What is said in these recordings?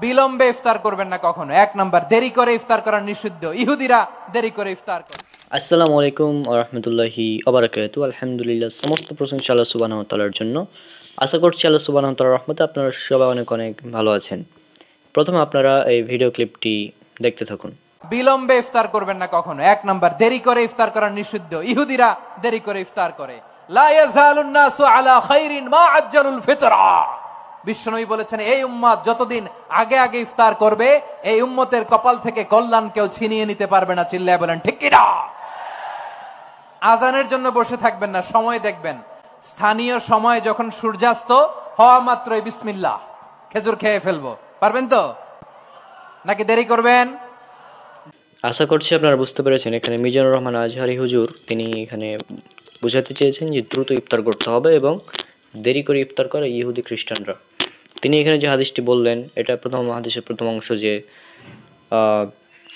বিলম্বে ইফতার করবেন না কখনো। এক নাম্বার, দেরি করে ইফতার করা নিষিদ্ধ। ইহুদিরা দেরি করে ইফতার করে। আসসালামু আলাইকুম ওয়া রাহমাতুল্লাহি ওয়া বারাকাতুহু। আলহামদুলিল্লাহ, সমস্ত প্রশংসা আল্লাহ সুবহানাহু ওয়া তাআলার জন্য। আশা করছি আল্লাহ সুবহানাহু ওয়া তাআলার রহমতে আপনারা সবাই অনেক অনেক ভালো আছেন। প্রথমে আপনারা এই ভিডিও ক্লিপটি দেখতে থাকুন। বিলম্বে ইফতার করবেন না কখনো। এক নাম্বার, দেরি করে ইফতার করা নিষিদ্ধ। ইহুদিরা দেরি করে ইফতার করে। লা ইয়াজালুন নাসু আলা খাইরিন মা আজ্জালুল ফিতরা। বিশ্বনবী বলেছেন, এই উম্মত যতদিন আগে আগে ইফতার করবে, এই উম্মতের কপাল থেকে কল্যাণ কেউ ছিনিয়ে নিতে পারবে না। চিল্লায় বলেন ঠিক কিনা? আজানের জন্য বসে থাকবেন না, সময় দেখবেন। স্থানীয় সময় যখন সূর্যাস্ত হওয়া মাত্রই বিসমিল্লাহ, খেজুর খেয়ে ফেলবো। পারবেন তো নাকি দেরি করবেন? আশা করছি আপনারা বুঝতে পেরেছেন। এখানে মিজানুর রহমান আজহারি হুজুর তিনি এখানে বোঝাতে চেয়েছেন যে দ্রুত ইফতার করতে হবে এবং দেরি করে ইফতার করে ইহুদি খ্রিস্টানরা। তিনি এখানে যে হাদিসটি বললেন, এটা প্রথম হাদিসের প্রথম অংশ, যে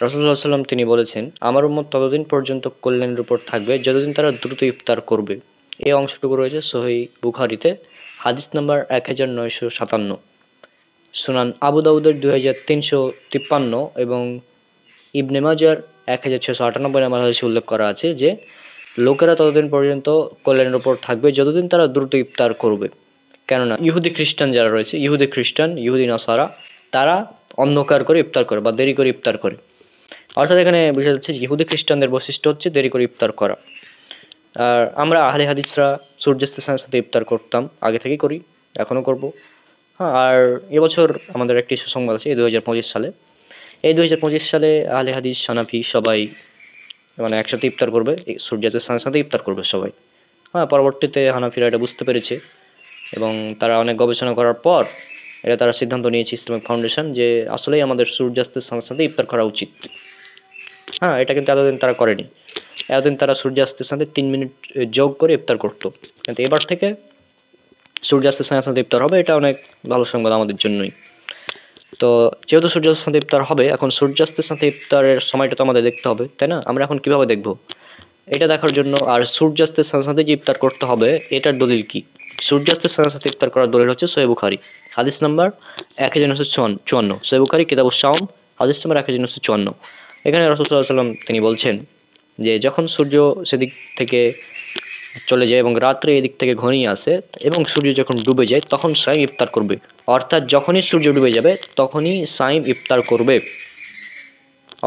রাসূলুল্লাহ সাল্লাম তিনি বলেছেন, আমার উম্মত ততদিন পর্যন্ত কল্যাণের উপর থাকবে যতদিন তারা দ্রুত ইফতার করবে। এই অংশটুকু রয়েছে সহিহ বুখারীতে, হাদিস নাম্বার 1957। সুনান আবু দাউদের 2353 এবং ইবনে মাজার 1698 নাম্বার হাদিসে উল্লেখ করা আছে যে লোকেরা ততদিন পর্যন্ত কল্যাণের উপর থাকবে যতদিন তারা দ্রুত ইফতার করবে। কেননা ইহুদি খ্রিস্টান যারা রয়েছে, ইহুদি খ্রিস্টান, ইহুদি নাসারা, তারা অন্ধকার করে ইফতার করে বা দেরি করে ইফতার করে। অর্থাৎ এখানে বোঝা যাচ্ছে যে ইহুদি খ্রিস্টানদের বৈশিষ্ট্য হচ্ছে দেরি করে ইফতার করা। আর আমরা আহলে হাদিসরা সূর্যাস্তের সাথে সাথে ইফতার করতাম, আগে থেকেই করি, এখনও করব। হ্যাঁ, আর এবছর আমাদের একটি সুসংবাদ আছে। এই 2025 সালে, এই 2025 সালে আহলে হাদিস হানাফি সবাই মানে একসাথে ইফতার করবে, এই সূর্যাস্তের সাথে সাথে ইফতার করবে সবাই। হ্যাঁ, পরবর্তীতে হানাফিরা এটা বুঝতে পেরেছে এবং তারা অনেক গবেষণা করার পর এটা তারা সিদ্ধান্ত নিয়েছে, ইসলামিক ফাউন্ডেশন, যে আসলেই আমাদের সূর্যাস্তের সাথে সাথে ইফতার করা উচিত। হ্যাঁ, এটা কিন্তু এতদিন তারা করেনি। এতদিন তারা সূর্যাস্তের সাথে 3 মিনিট যোগ করে ইফতার করতো, কিন্তু এবার থেকে সূর্যাস্তের সাথে সাথে ইফতার হবে। এটা অনেক ভালো সংবাদ আমাদের জন্যই। তো যেহেতু সূর্যাস্তের সাথে ইফতার হবে, এখন সূর্যাস্তের সাথে ইফতারের সময়টা তো আমাদের দেখতে হবে, তাই না? আমরা এখন কিভাবে দেখব এটা দেখার জন্য, আর সূর্যাস্তের সাথে সাথে যে ইফতার করতে হবে এটার দলিল কি? সূর্যাস্তের সাথে সাথে ইফতার করার দলিল হচ্ছে সহিহ বুখারী, হাদিস নাম্বার 1954, সহিহ বুখারী কিতাবুস সাওম, হাদিস নাম্বার 1954। এখানে রাসূল সাল্লাল্লাহু আলাইহি ওয়াসাল্লাম তিনি বলছেন যে যখন সূর্য সেদিক থেকে চলে যায় এবং রাত্রে এদিক থেকে ঘনিয়ে আসে এবং সূর্য যখন ডুবে যায় তখন সাইম ইফতার করবে। অর্থাৎ যখনই সূর্য ডুবে যাবে তখনই সাইম ইফতার করবে।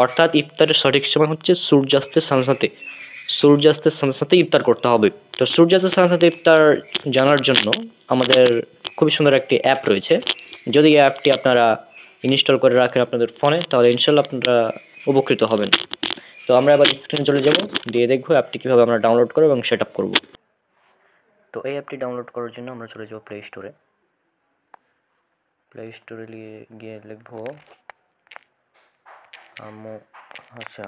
অর্থাৎ ইফতারের সঠিক সময় হচ্ছে সূর্যাস্তের সাথে সাথে, সূর্যাস্তের সাথে সাথে ইফতার করতে হবে। তো সূর্যাস্তের সাথে সাথে ইফতার জানার জন্য আমাদের খুবই সুন্দর একটি অ্যাপ রয়েছে। যদি এই অ্যাপটি আপনারা ইনস্টল করে রাখেন আপনাদের ফোনে, তাহলে ইনশাল্লাহ আপনারা উপকৃত হবেন। তো আমরা এবার স্ক্রিনে চলে যাব, দিয়ে দেখবো অ্যাপটি কীভাবে আমরা ডাউনলোড করবো এবং সেট আপ করবো। তো এই অ্যাপটি ডাউনলোড করার জন্য আমরা চলে যাব প্লে স্টোরে। প্লে স্টোরে গিয়ে লিখবো আচ্ছা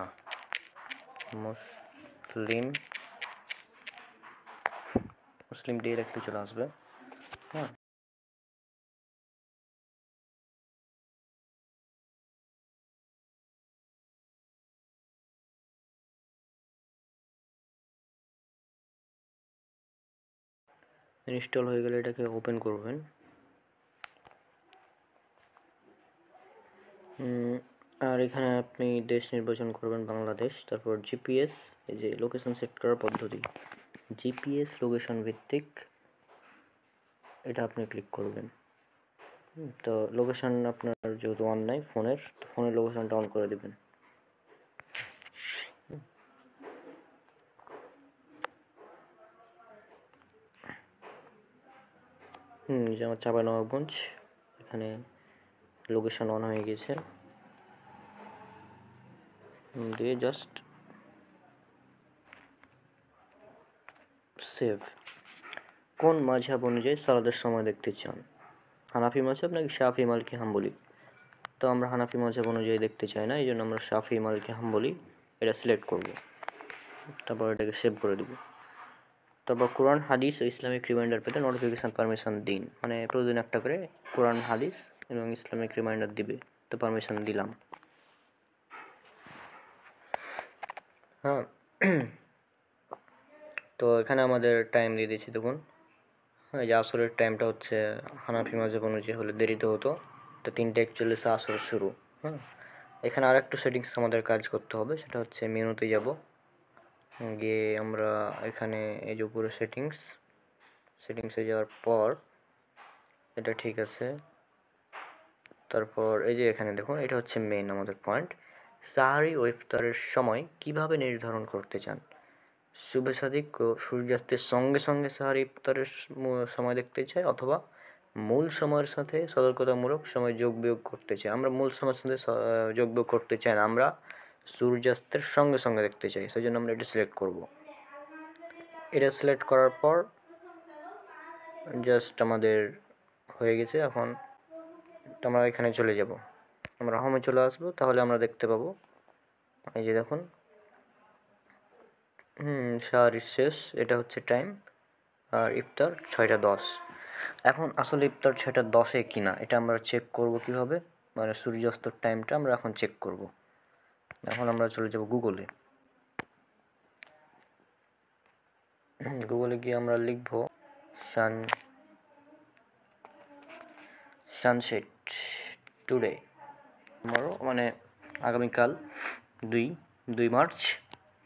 মুসলিম মুসলিম ডিরেক্টলি চলে আসবে। হ্যাঁ, ইনস্টল হয়ে গেলে এটাকে ওপেন করবেন। আর এখানে আপনি দেশ নির্বাচন করবেন বাংলাদেশ, তারপর জিপিএস, এই যে লোকেশন সেট করার পদ্ধতি, জিপিএস লোকেশন ভিত্তিক, এটা আপনি ক্লিক করবেন। তো লোকেশন আপনার যেহেতু অন নাই ফোনের, তো ফোনের লোকেশনটা অন করে দেবেন। যে আমার চাঁপাইনবাবগঞ্জ, এখানে লোকেশন অন হয়ে গেছে, দিয়ে জাস্ট সেভ। কোন মাযহাব অনুযায়ী সালাদের সময় দেখতে চান? হানাফি মাযহাব নাকি শাফি মালিকি হাম্বলি? তো আমরা হানাফি মাযহাব অনুযায়ী দেখতে চাই না, এই জন্য আমরা শাফি মালিকি হাম্বলি এটা সিলেক্ট করব। তারপর এটাকে সেভ করে দেব। তারপর কোরআন হাদিস ও ইসলামিক রিমাইন্ডার পেতে নোটিফিকেশান পারমিশন দিন, মানে প্রতিদিন একটা করে কোরআন হাদিস এবং ইসলামিক রিমাইন্ডার দিবে, তো পারমিশন দিলাম। হ্যাঁ, তো এখানে আমাদের টাইম দিয়ে দিচ্ছি, দেখুন। হ্যাঁ, যে আসরের টাইমটা হচ্ছে হানাফি মাযহাব অনুযায়ী হলে দেরিতে হতো, এটা 3:41 আসর শুরু। হ্যাঁ, এখানে আর একটু সেটিংস আমাদের কাজ করতে হবে, সেটা হচ্ছে মেনুতে যাব, গিয়ে আমরা এখানে এই যে উপরে সেটিংসে যাওয়ার পর এটা ঠিক আছে। তারপর এই যে এখানে দেখুন, এটা হচ্ছে মেইন আমাদের পয়েন্ট। সাহারি ও ইফতারের সময় কিভাবে নির্ধারণ করতে চান? শুভে সাদিক ও সূর্যাস্তের সঙ্গে সঙ্গে সাহারি ইফতারের সময় দেখতে চাই, অথবা মূল সময়ের সাথে সতর্কতামূলক সময় যোগ বিয়োগ করতে চাই। আমরা মূল সময়ের সাথে যোগ বিয়োগ করতে চাই না, আমরা সূর্যাস্তের সঙ্গে সঙ্গে দেখতে চাই, সেই জন্য আমরা এটা সিলেক্ট করব। এটা সিলেক্ট করার পর জাস্ট আমাদের হয়ে গেছে। এখন আমরা এখানে চলে যাব, আমরা হোমে চলে আসবো, তাহলে আমরা দেখতে পাবো এই যে দেখুন সাহারির শেষ, এটা হচ্ছে টাইম, আর ইফতার 6:10। এখন আসলে ইফতার 6:10 কি না এটা আমরা চেক করব কিভাবে, মানে সূর্যাস্তর টাইমটা আমরা এখন চেক করব। এখন আমরা চলে যাব গুগলে। গুগলে গিয়ে আমরা লিখব সানসেট টুডে, মানে আগামীকাল 2 মার্চ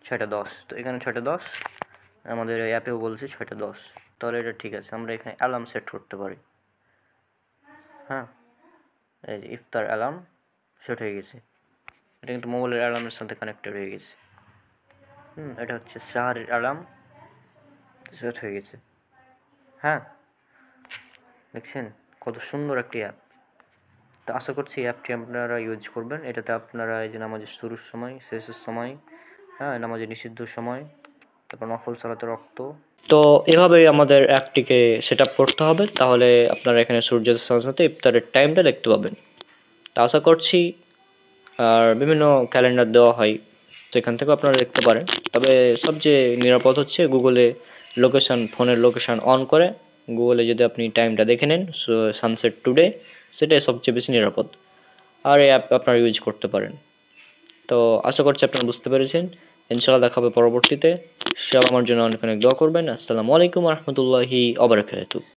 6:10। তো এখানে 6:10, আমাদের অ্যাপেও বলছে 6:10, তাহলে এটা ঠিক আছে। আমরা এখানে অ্যালার্ম সেট করতে পারি। হ্যাঁ, এই যে ইফতার অ্যালার্ম সেট হয়ে গেছে, এটা কিন্তু মোবাইলের অ্যালার্মের সাথে কানেক্টেড হয়ে গেছে। এটা হচ্ছে সাহারির অ্যালার্ম সেট হয়ে গেছে। হ্যাঁ, দেখছেন কত সুন্দর একটি অ্যাপ। তো আশা করছি অ্যাপটি আপনারা ইউজ করবেন। এটাতে আপনারা এই যে নামাজের শুরুর সময়, শেষের সময়, হ্যাঁ নামাজের নিষিদ্ধ সময়, তারপর নফল সালাতের রক্ত, তো এভাবেই আমাদের অ্যাপটিকে সেট আপ করতে হবে, তাহলে আপনারা এখানে সূর্যাস্তের সাথে সাথে ইফতারের টাইমটা দেখতে পাবেন। তা আশা করছি, আর বিভিন্ন ক্যালেন্ডার দেওয়া হয়, সেখান থেকেও আপনারা দেখতে পারেন। তবে সবচেয়ে নিরাপদ হচ্ছে গুগলে ফোনের লোকেশান অন করে গুগলে যদি আপনি টাইমটা দেখে নেন সানসেট টুডে, সেটাই সবচেয়ে বেশি নিরাপদ, আর এই অ্যাপ আপনারা ইউজ করতে পারেন। তো আশা করছি আপনারা বুঝতে পেরেছেন। ইনশাআল্লাহ দেখা হবে পরবর্তীতে। সব আমার জন্য অনেক অনেক দোয়া করবেন। আসসালামু আলাইকুম রহমতুল্লাহি ওয়া বারাকাতুহু।